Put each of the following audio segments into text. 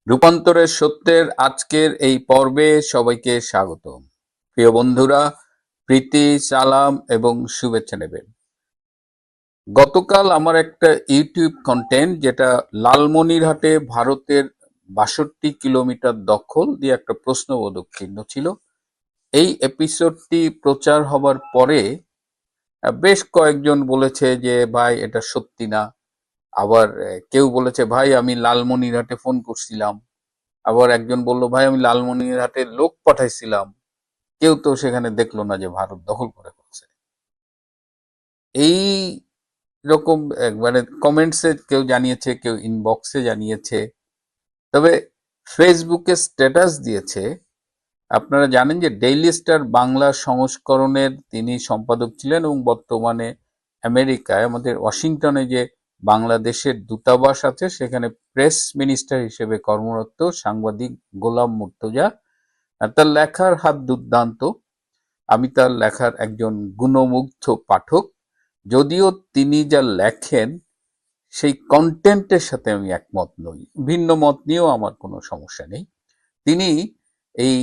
রূপান্তরের সত্যের আজকের এই পর্বে সবাইকে স্বাগত। প্রিয় বন্ধুরা, প্রীতি, সালাম এবং শুভেচ্ছা নেবেন। গতকাল আমার একটা ইউটিউব কন্টেন্ট যেটা লালমনিরহাটে ভারতের ৬২ কিলোমিটার দখল দিয়ে একটা প্রশ্নবোধক চিহ্ন ছিল। এই এপিসোডটি প্রচার হবার পরে বেশ কয়েকজন বলেছে যে ভাই এটা সত্যি না। আবার কেউ বলেছে ভাই আমি লালমনিরহাটে ফোন করছিলাম। আবার একজন বলল ভাই আমি লালমনিরহাটে লোক পাঠাইছিলাম, কেউ তো সেখানে দেখলো না যে ভারত দখল করে ফেলছে। এই রকম মানে কমেন্টসে কেউ জানিয়েছে, কেউ ইনবক্সে জানিয়েছে। তবে ফেসবুকে স্ট্যাটাস দিয়েছে। আপনারা জানেন যে ডেইলি স্টার বাংলা সংস্করণের তিনি সম্পাদক ছিলেন এবং বর্তমানে আমেরিকায় আমাদের ওয়াশিংটনে যে বাংলাদেশের দূতাবাস আছে সেখানে প্রেস মিনিস্টার হিসেবে কর্মরত সাংবাদিক গোলাম মুর্তজা। আর তার লেখার হাত দুর্দান্ত। আমি তার লেখার একজন গুণমুগ্ধ পাঠক। যদিও তিনি যা লেখেন সেই কন্টেন্টের সাথে আমি একমত নই, ভিন্ন মত নিয়েও আমার কোনো সমস্যা নেই। তিনি এই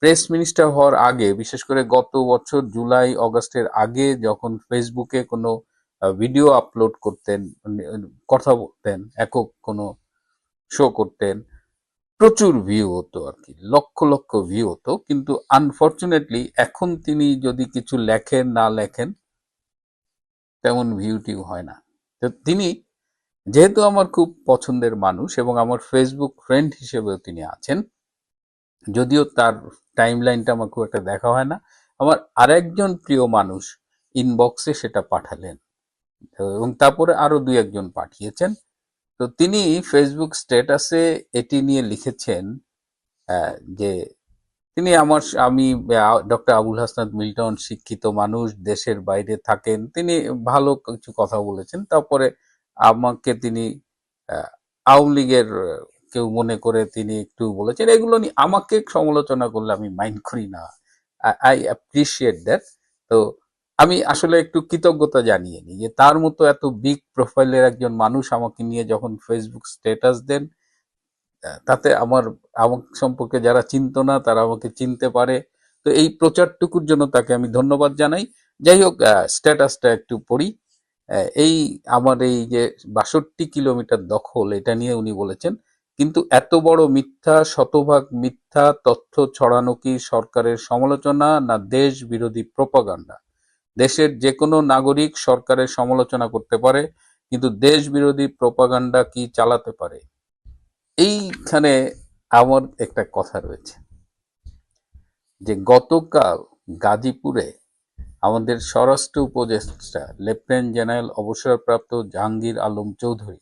প্রেস মিনিস্টার হওয়ার আগে, বিশেষ করে গত বছর জুলাই অগাস্টের আগে যখন ফেসবুকে কোনো ভিডিও আপলোড করতেন, কথা বলতেন, একক কোনো শো করতেন, প্রচুর ভিউ হতো আর কি, লক্ষ লক্ষ ভিউ হতো। কিন্তু আনফর্চুনেটলি এখন তিনি যদি কিছু লেখেন না লেখেন তেমন ভিউ টিউ হয় না। তো তিনি, যেহেতু আমার খুব পছন্দের মানুষ এবং আমার ফেসবুক ফ্রেন্ড হিসেবেও তিনি আছেন, যদিও তার টাইম লাইনটা আমার খুব একটা দেখা হয় না, আমার আরেকজন প্রিয় মানুষ ইনবক্সে সেটা পাঠালেন এবং তারপরে আরো দুই একজন পাঠিয়েছেন। তো তিনি ফেসবুক স্ট্যাটাসে এটি নিয়ে লিখেছেন যে আমি ডক্টর আবুল হাসনাত মিল্টন শিক্ষিত মানুষ, দেশের বাইরে থাকেন, তিনি ভালো কিছু কথা বলেছেন। তারপরে আমাকে তিনি আওয়ামী লীগের কেউ মনে করে তিনি একটু বলেছেন। এগুলো নিয়ে আমাকে সমালোচনা করলে আমি মাইন্ড করি না, আই অ্যাপ্রিসিয়েট দ্যাট। তো আমি আসলে একটু কৃতজ্ঞতা জানিয়ে নিই যে তার মতো এত বিগ প্রোফাইলের একজন মানুষ আমাকে নিয়ে যখন ফেসবুক স্ট্যাটাস দেন, তাতে আমার সম্পর্কে যারা চিনতো না তারা আমাকে চিনতে পারে। তো এই প্রচারটুকুর জন্য তাকে আমি ধন্যবাদ জানাই। যাই হোক, স্ট্যাটাসটা একটু পড়ি। এই আমার এই যে ৬২ কিলোমিটার দখল, এটা নিয়ে উনি বলেছেন, কিন্তু এত বড় মিথ্যা, শতভাগ মিথ্যা তথ্য ছড়ানো কি সরকারের সমালোচনা না দেশ বিরোধী প্রোপাগান্ডা? দেশের যে কোনো নাগরিক সরকারের সমালোচনা করতে পারে, কিন্তু দেশ বিরোধী প্রোপাগান্ডা কি চালাতে পারে? এইখানে আমার একটা কথা রয়েছে যে গতকাল গাজীপুরে আমাদের স্বরাষ্ট্র উপদেষ্টা লেফটেন্যান্ট জেনারেল অবসরপ্রাপ্ত জাহাঙ্গীর আলম চৌধুরী,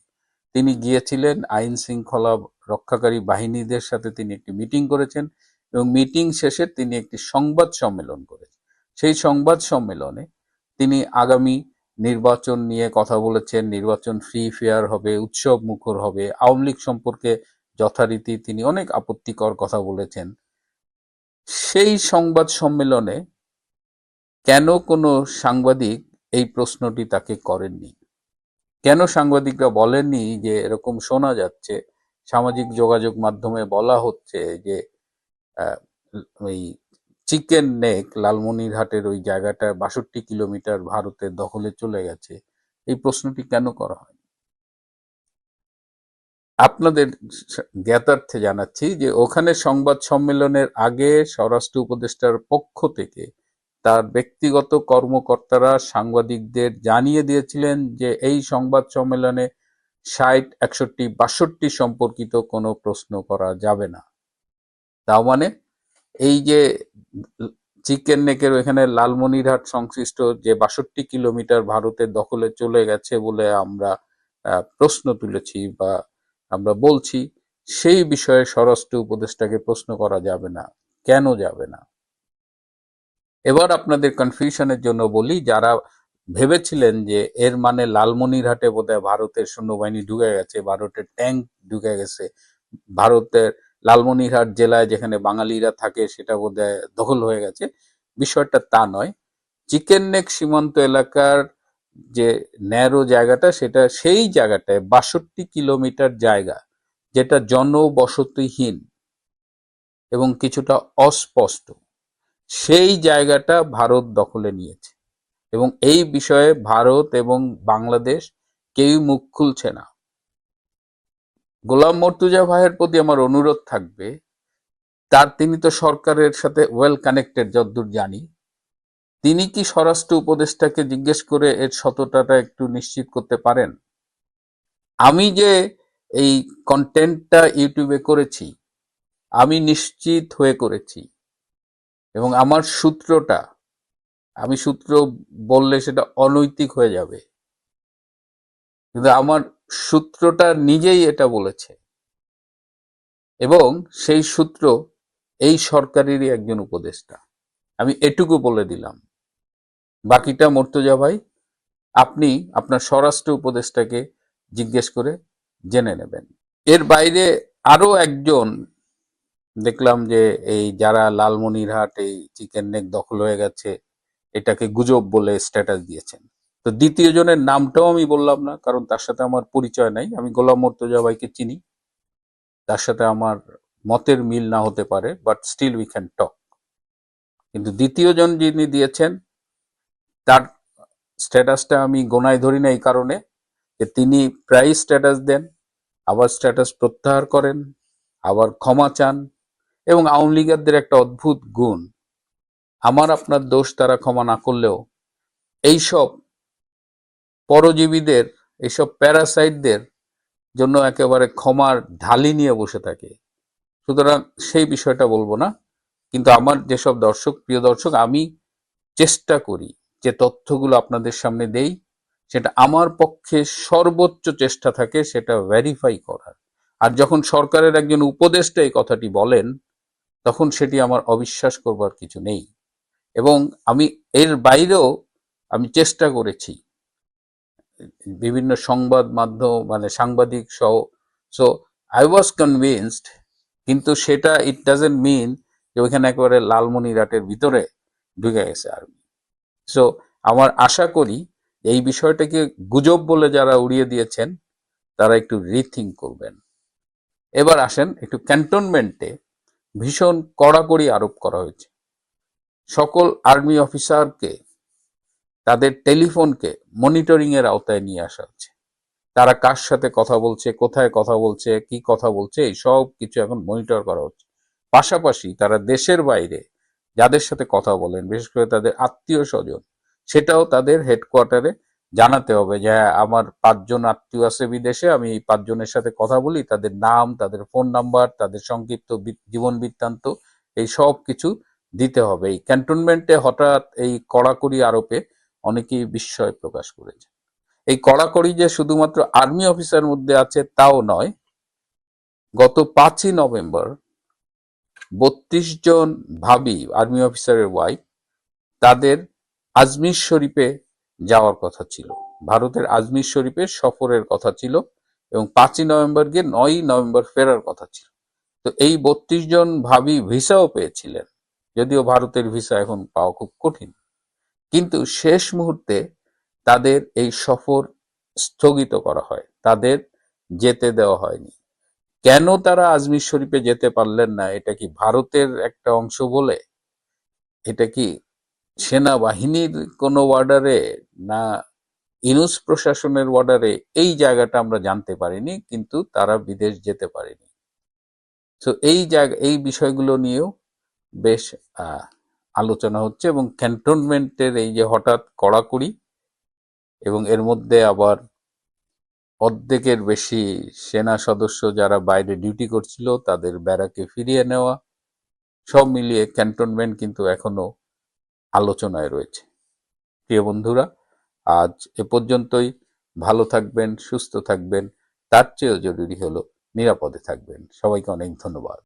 তিনি গিয়েছিলেন আইন শৃঙ্খলা রক্ষাকারী বাহিনীদের সাথে তিনি একটি মিটিং করেছেন এবং মিটিং শেষে তিনি একটি সংবাদ সম্মেলন করেছেন। সেই সংবাদ সম্মেলনে তিনি আগামী নির্বাচন নিয়ে কথা বলেছেন, নির্বাচন ফ্রি ফেয়ার হবে, উৎসব মুখর হবে, আওয়ামী লীগ সম্পর্কে যথারীতি তিনি অনেক আপত্তিকর কথা বলেছেন। সেই সংবাদ সম্মেলনে কেন কোনো সাংবাদিক এই প্রশ্নটি তাকে করেননি? কেন সাংবাদিকরা বলেননি যে এরকম শোনা যাচ্ছে, সামাজিক যোগাযোগ মাধ্যমে বলা হচ্ছে যে ওই চিকেন নেক লালমনিরহাটের ওই জায়গাটা ৬২ কিলোমিটার ভারতের দখলে চলে গেছে? এই প্রশ্নটি কেন করা হয়? আপনাদের জ্ঞাতার্থে জানাচ্ছি যে ওখানে সংবাদ সম্মেলনের আগে স্বরাষ্ট্র উপদেষ্টার পক্ষ থেকে তার ব্যক্তিগত কর্মকর্তারা সাংবাদিকদের জানিয়ে দিয়েছিলেন যে এই সংবাদ সম্মেলনে ৬০, ৬১, ৬২ সম্পর্কিত কোনো প্রশ্ন করা যাবে না। তার মানে এই যে চিকেন নেকের ওইখানে লালমনিরহাট সংশ্লিষ্ট যে ৬২ কিলোমিটার ভারতের দখলে চলে গেছে বলে আমরা প্রশ্ন তুলেছি বা আমরা বলছি, সেই বিষয়ে স্বরাষ্ট্র উপদেষ্টাকে প্রশ্ন করা যাবে না। কেন যাবে না? এবার আপনাদের কনফিউশনের জন্য বলি, যারা ভেবেছিলেন যে এর মানে লালমনিরহাটে বোধহয় ভারতের সৈন্যবাহিনী ঢুকে গেছে, ভারতের ট্যাঙ্ক ঢুকে গেছে, ভারতের লালমনিরহাট জেলায় যেখানে বাঙালিরা থাকে সেটা বোধহয় দখল হয়ে গেছে, বিষয়টা তা নয়। চিকেন নেক সীমান্ত এলাকার যে ন্যারো জায়গাটা, সেটা সেই জায়গাটায় ৬২ কিলোমিটার জায়গা, যেটা জনবসতিহীন এবং কিছুটা অস্পষ্ট, সেই জায়গাটা ভারত দখলে নিয়েছে এবং এই বিষয়ে ভারত এবং বাংলাদেশ কেউই মুখ খুলছে না। গোলাম মর্তুজা ভাইয়ের প্রতি আমার অনুরোধ থাকবে, তিনি তো সরকারের সাথে ওয়েল কানেক্টেড যতদূর জানি, তিনি কি স্বরাষ্ট্র উপদেষ্টাকে জিজ্ঞেস করে এর সততাটা একটু নিশ্চিত করতে পারেন? আমি যে এই কন্টেন্টটা ইউটিউবে করেছি, আমি নিশ্চিত হয়ে করেছি এবং আমার সূত্রটা, আমি সূত্র বললে সেটা অনৈতিক হয়ে যাবে, কিন্তু আমার সূত্রটা নিজেই এটা বলেছে এবং সেই সূত্র এই সরকারেরই একজন উপদেষ্টা। আমি এটুকু বলে দিলাম, বাকিটা মর্তুজা ভাই আপনি আপনার স্বরাষ্ট্র উপদেষ্টাকে জিজ্ঞেস করে জেনে নেবেন। এর বাইরে আরো একজন দেখলাম যে এই যারা লালমনিরহাট এই চিকেন নেক দখল হয়ে গেছে এটাকে গুজব বলে স্ট্যাটাস দিয়েছেন। তো দ্বিতীয় জনের নামটাও আমি বললাম না, কারণ তার সাথে আমার পরিচয় নাই। আমি গোলাম মর্তুজা ভাইকে চিনি, তার সাথে আমার মতের মিল না হতে পারে, but still we can talk. কিন্তু দ্বিতীয় জন যিনি দিয়েছেন তার স্ট্যাটাসটা আমি গোনায় ধরি না এই কারণে যে তিনি প্রায় স্ট্যাটাস দেন, আবার স্ট্যাটাস প্রত্যাহার করেন, আবার ক্ষমা চান এবং আওয়ামী লীগারদের একটা অদ্ভুত গুণ, আমার আপনার দোষ তারা ক্ষমা না করলেও এইসব পরজীবীদের, এইসব প্যারাসাইটদের জন্য একেবারে ক্ষমার ঢালি নিয়ে বসে থাকে। সুতরাং সেই বিষয়টা বলবো না, কিন্তু আমার যেসব প্রিয় দর্শক, আমি চেষ্টা করি যে তথ্যগুলো আপনাদের সামনে দেই, সেটা আমার পক্ষে সর্বোচ্চ চেষ্টা থাকে সেটা ভেরিফাই করার। আর যখন সরকারের একজন উপদেষ্টা এই কথাটি বলেন, তখন সেটি আমার অবিশ্বাস করবার কিছু নেই। এবং আমি এর বাইরেও আমি চেষ্টা করেছি বিভিন্ন সংবাদ মাধ্যম মানে সাংবাদিক সহ, সো আই ওয়াজ কনভিন্সড, কিন্তু সেটা ইট ডাজেন্ট মিন যে ওইখানে একেবারে লালমনিরহাটের ভিতরে ঢুকে গেছে আর্মি। সো আমার আশা করি এই বিষয়টাকে গুজব বলে যারা উড়িয়ে দিয়েছেন তারা একটু রিথিঙ্ক করবেন। এবার আসেন, একটু ক্যান্টনমেন্টে ভীষণ কড়াকড়ি আরোপ করা হয়েছে। সকল আর্মি অফিসারকে তাদের টেলিফোনকে মনিটরিং এর আওতায় নিয়ে আসা হচ্ছে। তারা কার সাথে কথা বলছে, কোথায় কথা বলছে, কি কথা বলছে, এই সব কিছু এখন মনিটর করা হচ্ছে। পাশাপাশি তারা দেশের বাইরে যাদের সাথে কথা বলেন, বিশেষ করে তাদের আত্মীয় স্বজন, সেটাও তাদের হেডকোয়ার্টারে জানাতে হবে যে হ্যাঁ, আমার 5 জন আত্মীয় আছে বিদেশে, আমি এই 5 জনের সাথে কথা বলি, তাদের নাম, তাদের ফোন নাম্বার, তাদের সংক্ষিপ্ত জীবন বৃত্তান্ত, এই সব কিছু দিতে হবে। এই ক্যান্টনমেন্টে হঠাৎ এই কড়াকড়ি আরোপে অনেকেই বিস্ময় প্রকাশ করেছে। এই কড়াকড়ি যে শুধুমাত্র আর্মি অফিসার মধ্যে আছে তাও নয়। গত 5ই নভেম্বর 32 জন ভাবি আর্মি অফিসারের ওয়াইফ, তাদের আজমির শরীফে যাওয়ার কথা ছিল, ভারতের আজমির শরীফে সফরের কথা ছিল এবং 5ই নভেম্বর গিয়ে 9ই নভেম্বর ফেরার কথা ছিল। তো এই 32 জন ভাবি ভিসাও পেয়েছিলেন, যদিও ভারতের ভিসা এখন পাওয়া খুব কঠিন, কিন্তু শেষ মুহূর্তে তাদের এই সফর স্থগিত করা হয়, তাদের যেতে দেওয়া হয়নি। কেন তারা আজমির শরীফে যেতে পারলেন না? এটা কি ভারতের একটা অংশ বলে? এটা কি সেনাবাহিনীর কোনো অর্ডারে, না ইউনূস প্রশাসনের অর্ডারে? এই জায়গাটা আমরা জানতে পারিনি, কিন্তু তারা বিদেশ যেতে পারেনি। তো এই বিষয়গুলো নিয়েও বেশ আলোচনা হচ্ছে এবং ক্যান্টনমেন্টের এই যে হঠাৎ কড়াকড়ি এবং এর মধ্যে আবার অর্ধেকের বেশি সেনা সদস্য যারা বাইরে ডিউটি করছিল তাদের ব্যারাকে ফিরিয়ে নেওয়া, সব মিলিয়ে ক্যান্টনমেন্ট কিন্তু এখনো আলোচনায় রয়েছে। প্রিয় বন্ধুরা, আজ এ পর্যন্তই। ভালো থাকবেন, সুস্থ থাকবেন, তার চেয়েও জরুরি হলো নিরাপদে থাকবেন। সবাইকে অনেক ধন্যবাদ।